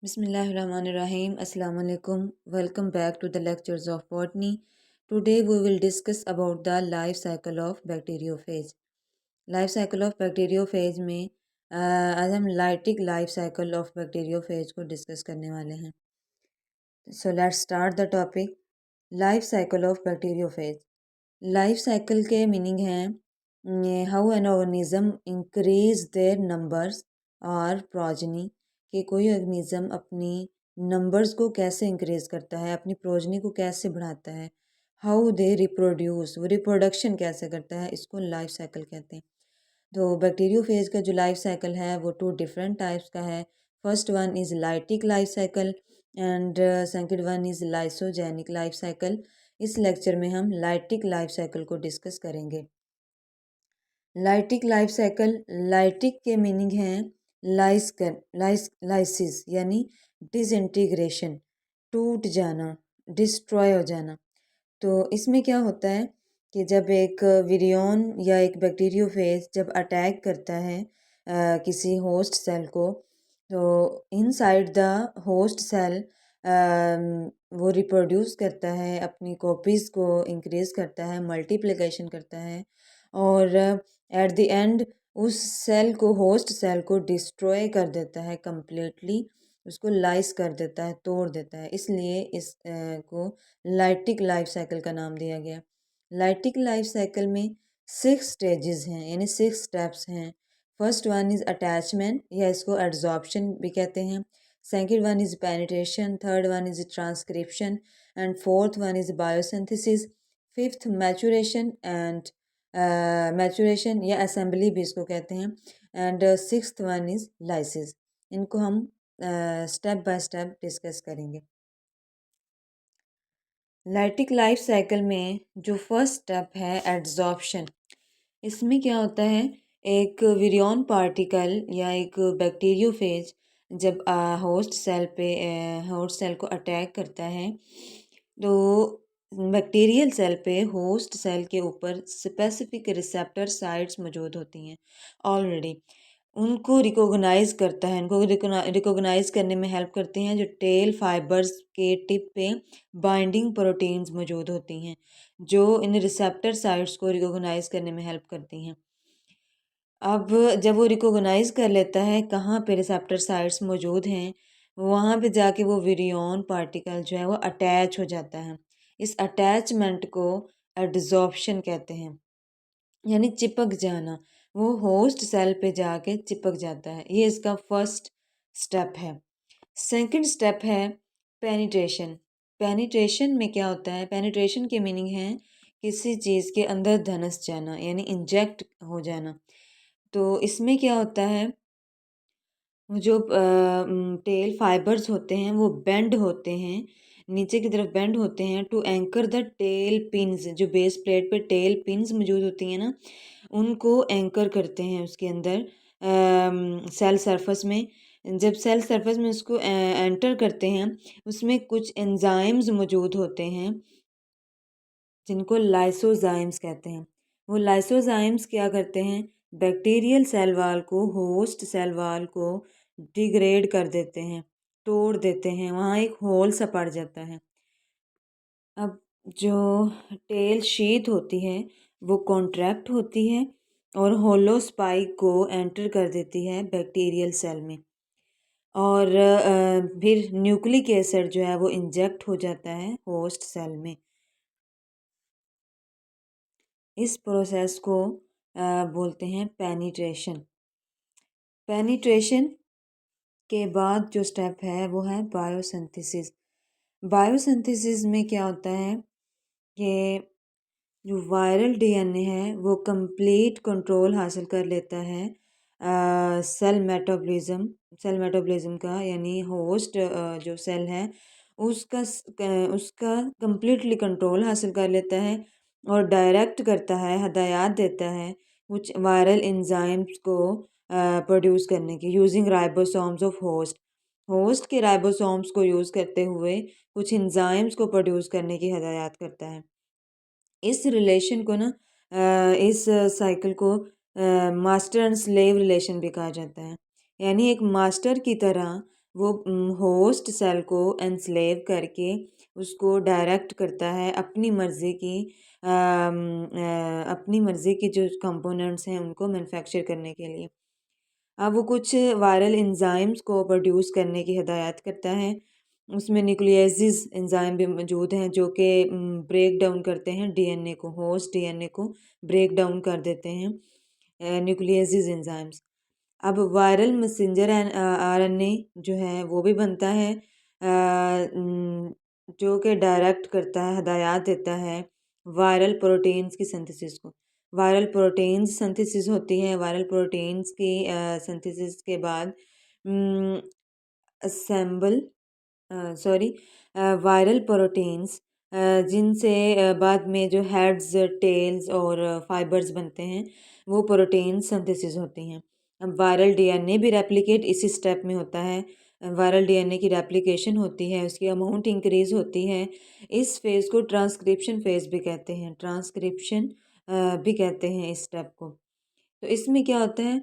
Bismillahirrahmanirrahim. Assalamu alaikum. Welcome back to the lectures of botany. Today we will discuss about the life cycle of bacteriophage. Life cycle of bacteriophage में आज हम lytic life cycle of bacteriophage को discuss करने वाले हैं. So let's start the topic. Life cycle of bacteriophage. Life cycle के meaning हैं how an organism increase their numbers और प्रोजनी, कि कोई ऑर्गेनिज्म अपनी नंबर्स को कैसे इंक्रीज करता है, अपनी प्रोजनी को कैसे बढ़ाता है. हाउ दे रिप्रोड्यूस, वो रिप्रोडक्शन कैसे करता है, इसको लाइफ साइकिल कहते हैं. तो बैक्टीरियोफेज का जो लाइफ साइकिल है वो टू डिफरेंट टाइप्स का है. First one is lytic life cycle and second one is lysogenic life cycle. इस लेक्चर में हम लाइटिक लाइफ साइकिल को डिस्कस करेंगे. लाइटिक लाइफ साइकिल, लाइटिक के मीनिंग हैं लाइसिस यानी डिसइंटीग्रेशन, टूट जाना, डिस्ट्रॉय हो जाना. तो इसमें क्या होता है कि जब एक विरियन या एक बैक्टीरियोफेज जब अटैक करता है किसी होस्ट सेल को, तो इनसाइड द होस्ट सेल वो रिप्रोड्यूस करता है, अपनी कॉपीज़ को इंक्रीज़ करता है, मल्टीप्लिकेशन करता है और एट द एंड उस सेल को, होस्ट सेल को डिस्ट्रॉय कर देता है कम्प्लीटली, उसको लाइस कर देता है, तोड़ देता है. इसलिए इस को लाइटिक लाइफ साइकिल का नाम दिया गया. लाइटिक लाइफ साइकिल में 6 स्टेजेस हैं, यानी 6 स्टेप्स हैं. फर्स्ट वन इज़ अटैचमेंट, या इसको एड्जॉर्प्शन भी कहते हैं. Second one is penetration, third one is transcription and fourth one is biosynthesis. Fifth maturation and maturation या असेंबली भी इसको कहते हैं. And sixth one is lysis. इनको हम स्टेप बाय स्टेप डिस्कस करेंगे. लाइटिक लाइफ साइकिल में जो फर्स्ट स्टेप है एड्जॉर्प्शन, इसमें क्या होता है, एक विरियन पार्टिकल या एक बैक्टीरियोफेज जब होस्ट सेल को अटैक करता है, तो बैक्टीरियल सेल पे होस्ट सेल के ऊपर स्पेसिफिक रिसेप्टर साइट्स मौजूद होती हैं ऑलरेडी. उनको रिकॉग्नाइज करता है, इनको रिकॉग्नाइज करने में हेल्प करते हैं जो टेल फाइबर्स के टिप पे बाइंडिंग प्रोटीन्स मौजूद होती हैं, जो इन रिसेप्टर साइट्स को रिकॉग्नाइज करने में हेल्प करती हैं. अब जब वो रिकॉग्नाइज कर लेता है कहाँ पे रिसेप्टर साइट्स मौजूद हैं, वहाँ पे जाके वो विरियन पार्टिकल जो है वो अटैच हो जाता है. इस अटैचमेंट को एड्जॉर्प्शन कहते हैं, यानी चिपक जाना. वो होस्ट सेल पे जाके चिपक जाता है. ये इसका फर्स्ट स्टेप है. सेकंड स्टेप है पेनिट्रेशन. पेनिट्रेशन में क्या होता है, पेनिट्रेशन के मीनिंग है किसी चीज़ के अंदर धंस जाना, यानी इंजेक्ट हो जाना. तो इसमें क्या होता है, जो टेल फाइबर्स होते हैं वो बेंड होते हैं, नीचे की तरफ बेंड होते हैं to anchor the tail pins. जो बेस प्लेट पे टेल पिन्स मौजूद होती हैं ना, उनको एंकर करते हैं उसके अंदर सेल सरफेस में. जब सेल सरफेस में उसको एंटर करते हैं, उसमें कुछ एंजाइम्स मौजूद होते हैं जिनको लाइसोजाइम्स कहते हैं. वो लाइसोजाइम्स क्या करते हैं, बैक्टीरियल सेल वाल को, होस्ट सेल वाल को डिग्रेड कर देते हैं, तोड़ देते हैं, वहाँ एक होल सा पड़ जाता है. अब जो टेल शीथ होती है वो कॉन्ट्रैक्ट होती है और होलो स्पाइक को एंटर कर देती है बैक्टीरियल सेल में, और फिर न्यूक्लिक एसिड जो है वो इंजेक्ट हो जाता है होस्ट सेल में. इस प्रोसेस को बोलते हैं पेनिट्रेशन. पेनिट्रेशन के बाद जो स्टेप है वो है बायोसिंथेसिस. बायोसिंथेसिस में क्या होता है कि जो वायरल डीएनए है वो कंप्लीट कंट्रोल हासिल कर लेता है सेल मेटाबॉलिज्म का, यानी होस्ट जो सेल है उसका उसका कंप्लीटली कंट्रोल हासिल कर लेता है और डायरेक्ट करता है, हदायत देता है कुछ वायरल एंजाइम्स को प्रोड्यूस करने की, using ribosomes of host. Host के राइबोसोम्स को यूज़ करते हुए कुछ एंजाइम्स को प्रोड्यूस करने की हदायत करता है. इस रिलेशन को ना इस साइकिल को मास्टर एंड स्लेव रिलेशन भी कहा जाता है. यानी एक मास्टर की तरह वो होस्ट सेल को एनस्लेव करके उसको डायरेक्ट करता है अपनी मर्ज़ी की जो कंपोनेंट्स हैं उनको मैन्युफैक्चर करने के लिए। अब वो कुछ वायरल एंजाइम्स को प्रोड्यूस करने की हिदायत करता है। उसमें न्यूक्लियेसिस एंजाइम भी मौजूद हैं जो कि ब्रेक डाउन करते हैं डीएनए को, होस्ट डीएनए को ब्रेक डाउन कर देते हैं न्यूक्लियेसिस एंजाइम्स। अब वायरल मैसेंजर आरएनए जो है वो भी बनता है जो कि डायरेक्ट करता है, हिदायत देता है वायरल प्रोटीन्स की सिंथेसिस को। वायरल प्रोटीन्स सिंथेसिस होती है, वायरल प्रोटीन्स की सिंथेसिस के बाद असेंबल सॉरी वायरल प्रोटीन्स जिनसे बाद में जो हेड्स, टेल्स और फाइबर्स बनते हैं वो प्रोटीन सिंथेसिस होती हैं। अब वायरल डीएनए भी रेप्लिकेट इसी स्टेप में होता है। वायरल डीएनए की रेप्लिकेशन होती है, उसकी अमाउंट इंक्रीज होती है। इस फेज़ को ट्रांसक्रिप्शन फेज़ भी कहते हैं, ट्रांसक्रिप्शन भी कहते हैं इस स्टेप को। तो इसमें क्या होता है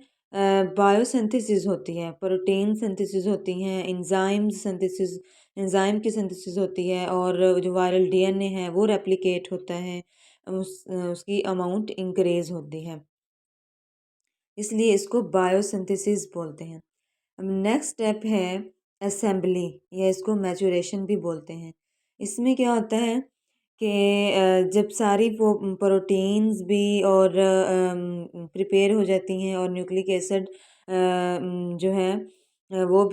बायोसिंथेसिस होती है, प्रोटीन सिंथेसिस होती हैं, एंजाइम्स सिंथेसिस एंजाइम की सिंथेसिस होती है और जो वायरल डीएनए है वो रेप्लिकेट होता है उसकी अमाउंट इंक्रीज होती है, इसलिए इसको बायोसिंथेसिस बोलते हैं। अब नेक्स्ट स्टेप है असेंबली या इसको मैचुरेशन भी बोलते हैं। इसमें क्या होता है कि जब सारी वो प्रोटीन्स भी और प्रिपेयर हो जाती हैं और न्यूक्लिक एसिड जो है वो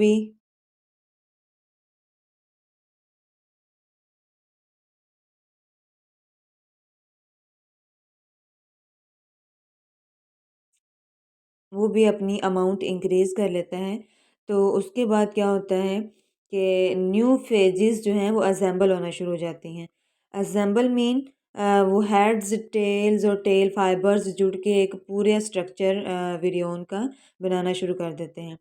भी अपनी अमाउंट इंक्रीज़ कर लेता है। तो उसके बाद क्या होता है कि न्यू फेजेस जो हैं वो असेंबल होना शुरू हो जाती हैं। असेंबल मीन वो हेड्स, टेल्स और टेल फाइबर्स जुड़ के एक पूरे स्ट्रक्चर विरियोन का बनाना शुरू कर देते हैं।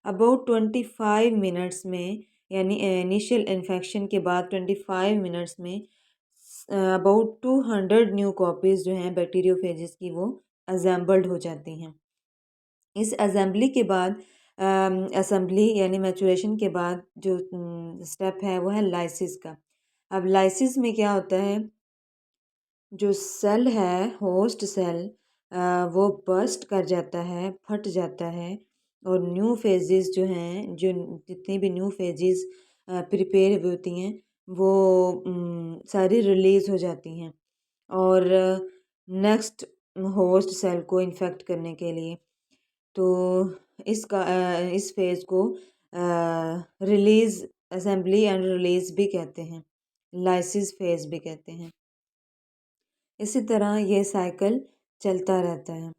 अबाउट 25 मिनट्स में यानी इनिशियल इन्फेक्शन के बाद 25 मिनट्स में अबाउट 200 न्यू कॉपीज़ जो हैं बैक्टीरियोफेजेस की वो असेंबल्ड हो जाती हैं। इस असेंबली के बाद असेंबली यानी मैचुरेशन के बाद जो स्टेप है वो है लाइसिस का। अब लाइसिस में क्या होता है जो सेल है होस्ट सेल वो बर्स्ट कर जाता है, फट जाता है और न्यू फेजेस जो हैं जो जितनी भी न्यू फेजेस प्रिपेयर हुई होती हैं वो सारी रिलीज़ हो जाती हैं और नेक्स्ट होस्ट सेल को इन्फेक्ट करने के लिए। तो इस फेज़ को रिलीज़ असेंबली एंड रिलीज़ भी कहते हैं, लाइसिस फेज़ भी कहते हैं। इसी तरह ये साइकिल चलता रहता है।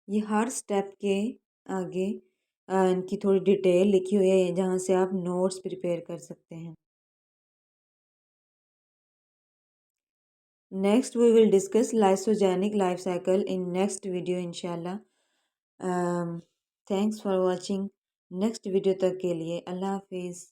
ये हर स्टेप के आगे इनकी थोड़ी डिटेल लिखी हुई है जहाँ से आप नोट्स प्रिपेयर कर सकते हैं। Next we will discuss lysogenic life cycle in next video इंशाल्लाह। Thanks for watching. Next video तक के लिए अल्लाह हाफिज़।